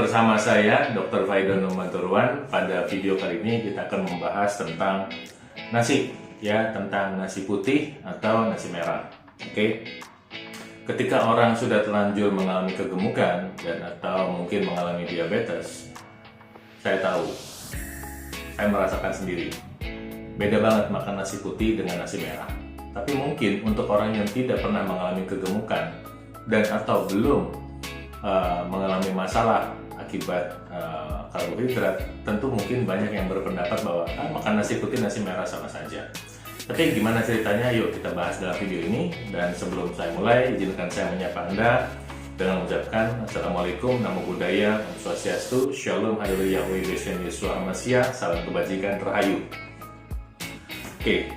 bersama saya Dr. Faidon Numanturwan. Pada video kali ini kita akan membahas tentang nasi, ya, tentang nasi putih atau nasi merah. Oke. Ketika orang sudah terlanjur mengalami kegemukan dan atau mungkin mengalami diabetes, saya tahu, saya merasakan sendiri. Beda banget makan nasi putih dengan nasi merah. Tapi mungkin untuk orang yang tidak pernah mengalami kegemukan dan atau belum mengalami masalah akibat karbohidrat, tentu mungkin banyak yang berpendapat bahwa makan nasi putih, nasi merah sama saja. Tapi gimana ceritanya? Yuk kita bahas dalam video ini. Dan sebelum saya mulai, izinkan saya menyapa Anda dengan mengucapkan Assalamualaikum, Namo Buddhaya, Om Swastiastu, Shalom, Haleluya, Yahweh, Beshen, Yesus, Amasia, salam kebajikan terhayu. Oke,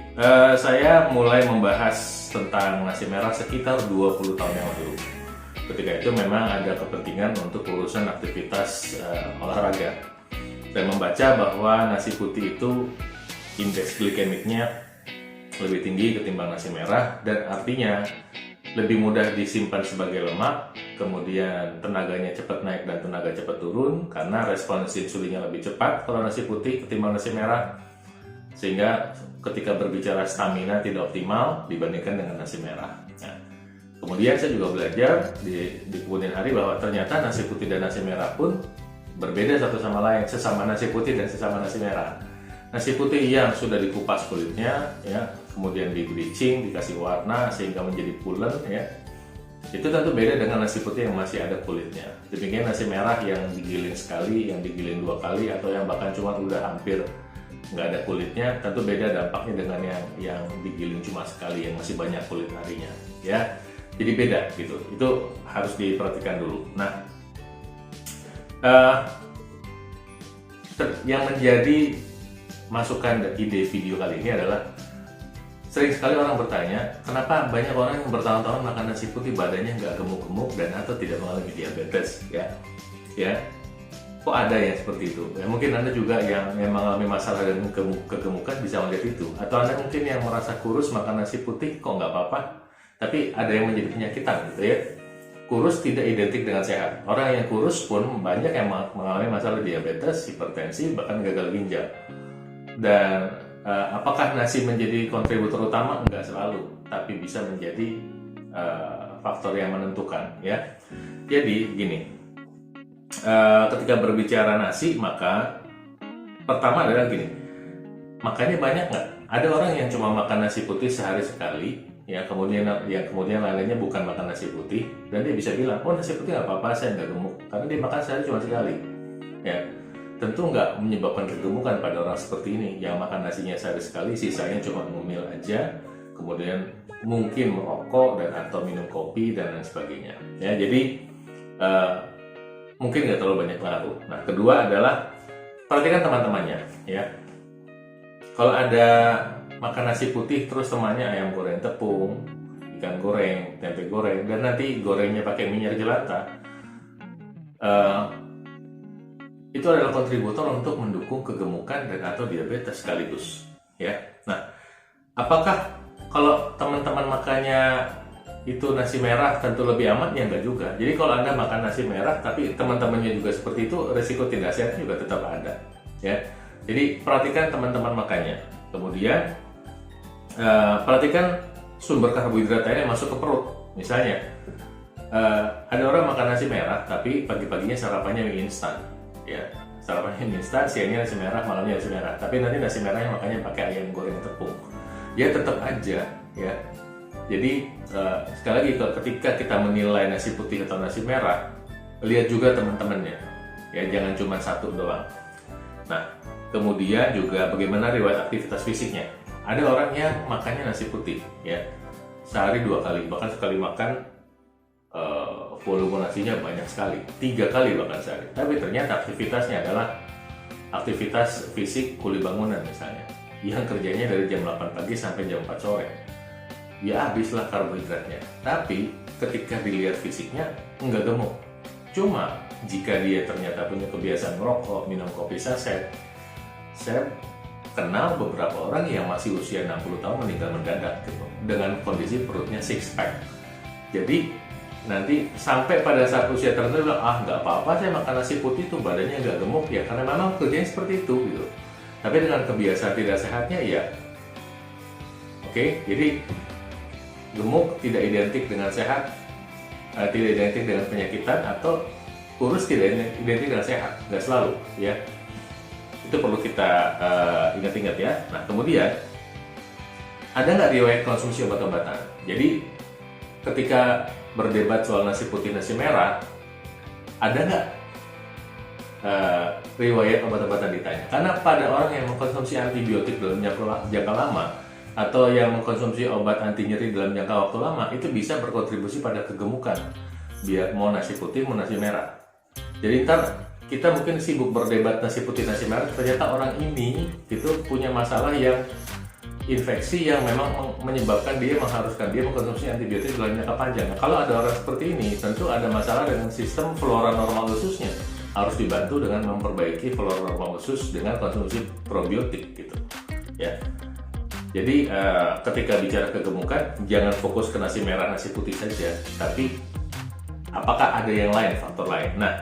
saya mulai membahas tentang nasi merah sekitar 20 tahun yang lalu. Ketika itu memang ada kepentingan untuk urusan aktivitas olahraga. Saya membaca bahwa nasi putih itu indeks glikemiknya lebih tinggi ketimbang nasi merah, dan artinya lebih mudah disimpan sebagai lemak, kemudian tenaganya cepat naik dan tenaga cepat turun karena respons insulinnya lebih cepat kalau nasi putih ketimbang nasi merah, sehingga ketika berbicara stamina tidak optimal dibandingkan dengan nasi merah. Nah, kemudian saya juga belajar di kemudian hari bahwa ternyata nasi putih dan nasi merah pun berbeda satu sama lain, sesama nasi putih dan sesama nasi merah. Nasi putih yang sudah dikupas kulitnya, ya, kemudian di bleaching, dikasih warna sehingga menjadi pulen, ya, itu tentu beda dengan nasi putih yang masih ada kulitnya. Demikian nasi merah yang digiling sekali, yang digiling 2 kali, atau yang bahkan cuma udah hampir nggak ada kulitnya, tentu beda dampaknya dengan yang digiling cuma sekali, yang masih banyak kulit harinya, ya. Jadi beda gitu, itu harus diperhatikan dulu. Nah, yang menjadi masukan dan ide video kali ini adalah sering sekali orang bertanya, kenapa banyak orang yang bertahun-tahun makan nasi putih badannya nggak gemuk-gemuk dan atau tidak mengalami diabetes, ya. Kok ada yang seperti itu? Ya, mungkin Anda juga yang mengalami masalah dengan kegemukan bisa melihat itu, atau Anda mungkin yang merasa kurus makan nasi putih kok nggak apa-apa, tapi ada yang menjadi penyakitan gitu, ya. Kurus tidak identik dengan sehat. Orang yang kurus pun banyak yang mengalami masalah diabetes, hipertensi, bahkan gagal ginjal. Dan apakah nasi menjadi kontributor utama? Enggak selalu, tapi bisa menjadi faktor yang menentukan, ya. Jadi gini, ketika berbicara nasi, maka pertama adalah gini, makannya banyak nggak? Ada orang yang cuma makan nasi putih sehari sekali, ya, kemudian lainnya bukan makan nasi putih, dan dia bisa bilang, oh nasi putih nggak apa-apa, saya nggak gemuk, karena dia makan sehari cuma sekali, ya. Tentu nggak menyebabkan kegemukan pada orang seperti ini yang makan nasinya sehari sekali, sisanya cuma ngemil aja, kemudian mungkin merokok dan atau minum kopi dan lain sebagainya, ya. Jadi mungkin nggak terlalu banyak pengaruh. Nah, kedua adalah perhatikan teman-temannya, ya. Kalau ada makan nasi putih terus temannya ayam goreng tepung, ikan goreng, tempe goreng, dan nanti gorengnya pakai minyak jelantah, itu adalah kontributor untuk mendukung kegemukan dan atau diabetes sekaligus, ya. Nah, apakah kalau teman-teman makannya itu nasi merah tentu lebih aman? Ya enggak juga. Jadi kalau Anda makan nasi merah tapi teman-temannya juga seperti itu, resiko tidak sehat juga tetap ada, ya. Jadi perhatikan teman-teman makannya. Kemudian perhatikan sumber karbohidratnya yang masuk ke perut. Misalnya ada orang makan nasi merah tapi pagi-paginya sarapannya mie instan, ya. Sarapannya mie instan, siangnya nasi merah, malamnya nasi merah. Tapi nanti nasi merahnya makanya pakai ayam goreng tepung. Ya tetap aja, ya. Jadi sekali lagi, ketika kita menilai nasi putih atau nasi merah, lihat juga teman-temannya, ya, jangan cuma satu doang. Nah, kemudian juga bagaimana riwayat aktivitas fisiknya. Ada orang yang makannya nasi putih, ya, sehari 2 kali, bahkan sekali makan volume nasinya banyak sekali, 3 kali bahkan sehari. Tapi ternyata aktivitasnya adalah aktivitas fisik kuli bangunan misalnya, yang kerjanya dari jam 8 pagi sampai jam 4 sore. Ya habislah karbohidratnya. Tapi ketika dilihat fisiknya enggak gemuk. Cuma jika dia ternyata punya kebiasaan merokok, minum kopi saset, saya kenal beberapa orang yang masih usia 60 tahun meninggal mendadak gitu, dengan kondisi perutnya six pack. Jadi nanti sampai pada saat usia tertentu bilang, ah nggak apa-apa saya makan nasi putih tuh badannya nggak gemuk ya, karena memang kerjanya seperti itu gitu. Tapi dengan kebiasaan tidak sehatnya ya, oke, jadi gemuk tidak identik dengan sehat, tidak identik dengan penyakitan, atau kurus tidak identik dengan sehat, nggak selalu ya. Itu perlu kita ingat-ingat ya. Nah kemudian ada nggak riwayat konsumsi obat-obatan? Jadi ketika berdebat soal nasi putih, nasi merah, ada nggak riwayat obat-obatan ditanya? Karena pada orang yang mengkonsumsi antibiotik dalam jangka lama atau yang mengkonsumsi obat anti nyeri dalam jangka waktu lama, itu bisa berkontribusi pada kegemukan, biar mau nasi putih mau nasi merah. Jadi ntar kita mungkin sibuk berdebat nasi putih nasi merah, ternyata orang ini itu punya masalah yang infeksi yang memang menyebabkan dia mengharuskan dia mengkonsumsi antibiotik dalam jangka panjang. Nah, kalau ada orang seperti ini, tentu ada masalah dengan sistem flora normal ususnya. Harus dibantu dengan memperbaiki flora normal usus dengan konsumsi probiotik gitu. Ya. Jadi ketika bicara kegemukan, jangan fokus ke nasi merah, nasi putih saja, tapi apakah ada yang lain, faktor lain. Nah,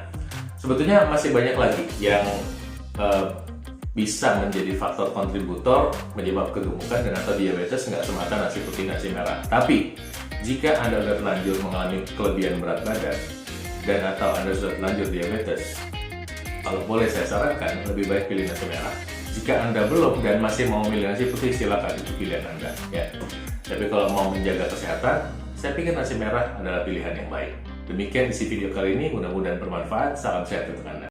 sebetulnya masih banyak lagi yang bisa menjadi faktor kontributor menyebab kegemukan dan atau diabetes, nggak semata nasi putih nasi merah. Tapi jika Anda sudah terlanjur mengalami kelebihan berat badan dan atau Anda sudah terlanjur diabetes, kalau boleh saya sarankan lebih baik pilih nasi merah. Jika Anda belum dan masih mau milih nasi putih, silakan, itu pilihan Anda ya. Tapi kalau mau menjaga kesehatan, saya pikir nasi merah adalah pilihan yang baik. Demikian isi video kali ini, mudah-mudahan bermanfaat. Salam sehat untuk Anda.